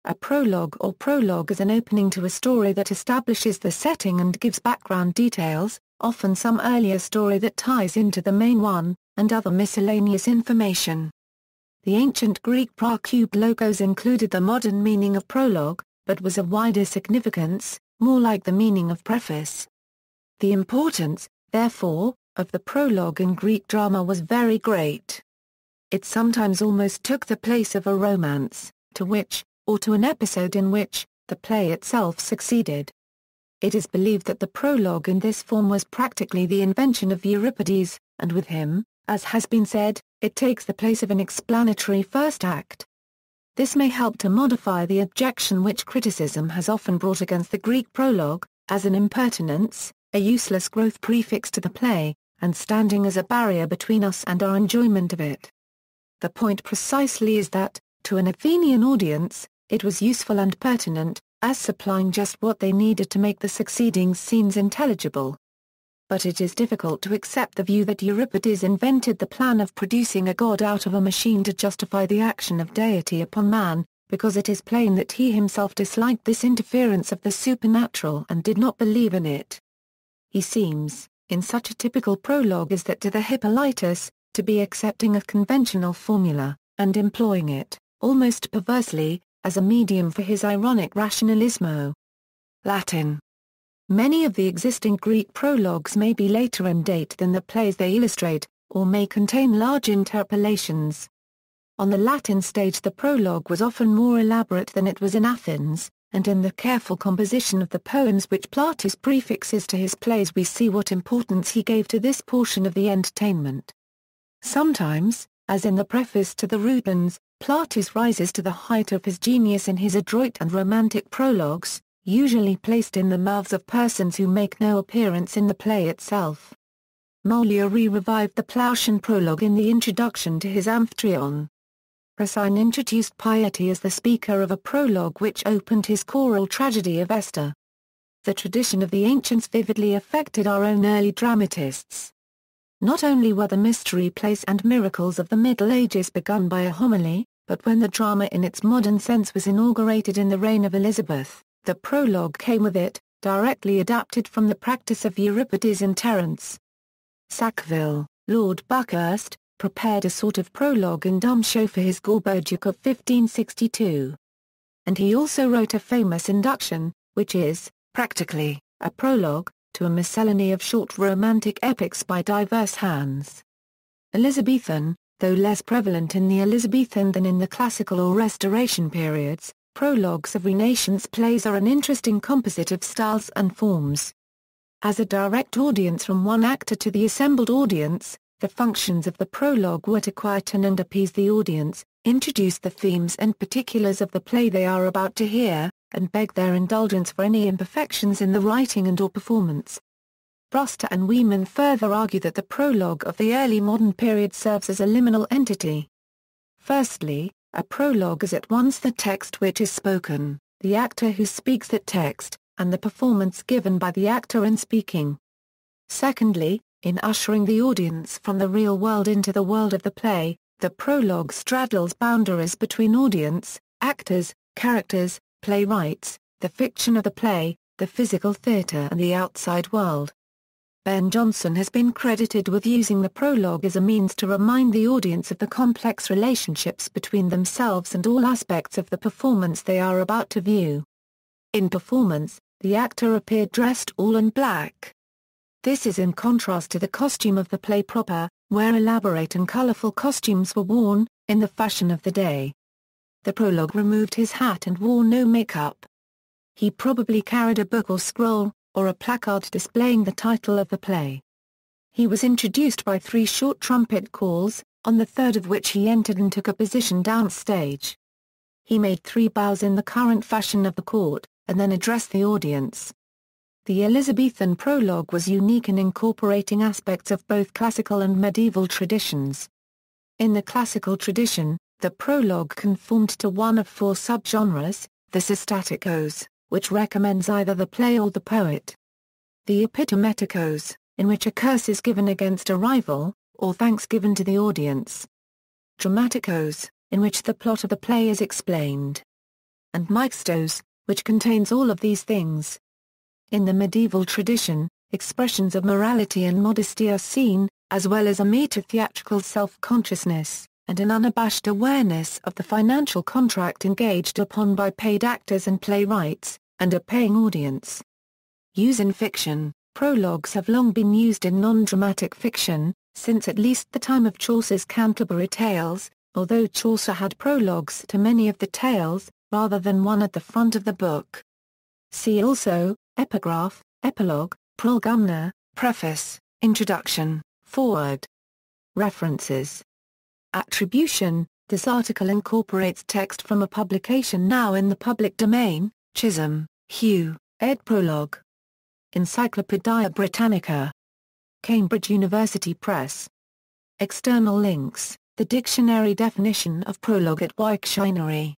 A prologue or prologue is an opening to a story that establishes the setting and gives background details, often some earlier story that ties into the main one, and other miscellaneous information. The ancient Greek prologos included the modern meaning of prologue, but was of wider significance, more like the meaning of preface. The importance, therefore, of the prologue in Greek drama was very great. It sometimes almost took the place of a romance, to which, or to an episode in which, the play itself succeeded. It is believed that the prologue in this form was practically the invention of Euripides, and with him, as has been said, it takes the place of an explanatory first act. This may help to modify the objection which criticism has often brought against the Greek prologue, as an impertinence, a useless growth prefix to the play, and standing as a barrier between us and our enjoyment of it. The point precisely is that, to an Athenian audience, it was useful and pertinent, as supplying just what they needed to make the succeeding scenes intelligible. But it is difficult to accept the view that Euripides invented the plan of producing a god out of a machine to justify the action of deity upon man, because it is plain that he himself disliked this interference of the supernatural and did not believe in it. He seems, in such a typical prologue as that to the Hippolytus, to be accepting a conventional formula, and employing it, almost perversely, as a medium for his ironic rationalismo. Latin. Many of the existing Greek prologues may be later in date than the plays they illustrate, or may contain large interpolations. On the Latin stage the prologue was often more elaborate than it was in Athens, and in the careful composition of the poems which Plautus prefixes to his plays we see what importance he gave to this portion of the entertainment. Sometimes, as in the preface to the Rudens, Plautus rises to the height of his genius in his adroit and romantic prologues, usually placed in the mouths of persons who make no appearance in the play itself. Molière revived the Plautian prologue in the introduction to his Amphitryon. Racine introduced Piety as the speaker of a prologue which opened his choral tragedy of Esther. The tradition of the ancients vividly affected our own early dramatists. Not only were the mystery plays and miracles of the Middle Ages begun by a homily, but when the drama in its modern sense was inaugurated in the reign of Elizabeth, the prologue came with it, directly adapted from the practice of Euripides and Terence. Sackville, Lord Buckhurst, prepared a sort of prologue in dumb show for his Gorboduc of 1562. And he also wrote a famous induction, which is, practically, a prologue, to a miscellany of short romantic epics by diverse hands. Elizabethan, though less prevalent in the Elizabethan than in the classical or Restoration periods, prologues of Renaissance plays are an interesting composite of styles and forms. As a direct audience from one actor to the assembled audience, the functions of the prologue were to quieten and appease the audience, introduce the themes and particulars of the play they are about to hear, and beg their indulgence for any imperfections in the writing and/or performance. Bruster and Wieman further argue that the prologue of the early modern period serves as a liminal entity. Firstly, a prologue is at once the text which is spoken, the actor who speaks that text, and the performance given by the actor in speaking. Secondly, in ushering the audience from the real world into the world of the play, the prologue straddles boundaries between audience, actors, characters, playwrights, the fiction of the play, the physical theatre and the outside world. Ben Jonson has been credited with using the prologue as a means to remind the audience of the complex relationships between themselves and all aspects of the performance they are about to view. In performance, the actor appeared dressed all in black. This is in contrast to the costume of the play proper, where elaborate and colourful costumes were worn, in the fashion of the day. The prologue removed his hat and wore no makeup. He probably carried a book or scroll, or a placard displaying the title of the play. He was introduced by 3 short trumpet calls, on the third of which he entered and took a position downstage. He made 3 bows in the current fashion of the court, and then addressed the audience. The Elizabethan prologue was unique in incorporating aspects of both classical and medieval traditions. In the classical tradition, the prologue conformed to one of 4 subgenres, the systatikos, which recommends either the play or the poet. The epitometikos, in which a curse is given against a rival, or thanks given to the audience. Dramatikos, in which the plot of the play is explained. and mixtos, which contains all of these things. In the medieval tradition, expressions of morality and modesty are seen, as well as a meta-theatrical self-consciousness, and an unabashed awareness of the financial contract engaged upon by paid actors and playwrights, and a paying audience. Use in fiction. Prologues have long been used in non-dramatic fiction, since at least the time of Chaucer's Canterbury Tales, although Chaucer had prologues to many of the tales, rather than one at the front of the book. See also, epigraph, epilogue, prolegomena, preface, introduction, foreword. References. Attribution. This article incorporates text from a publication now in the public domain. Chisholm, Hugh, ed. Prologue. Encyclopædia Britannica. Cambridge University Press. External links. The dictionary definition of prologue at Wiktionary.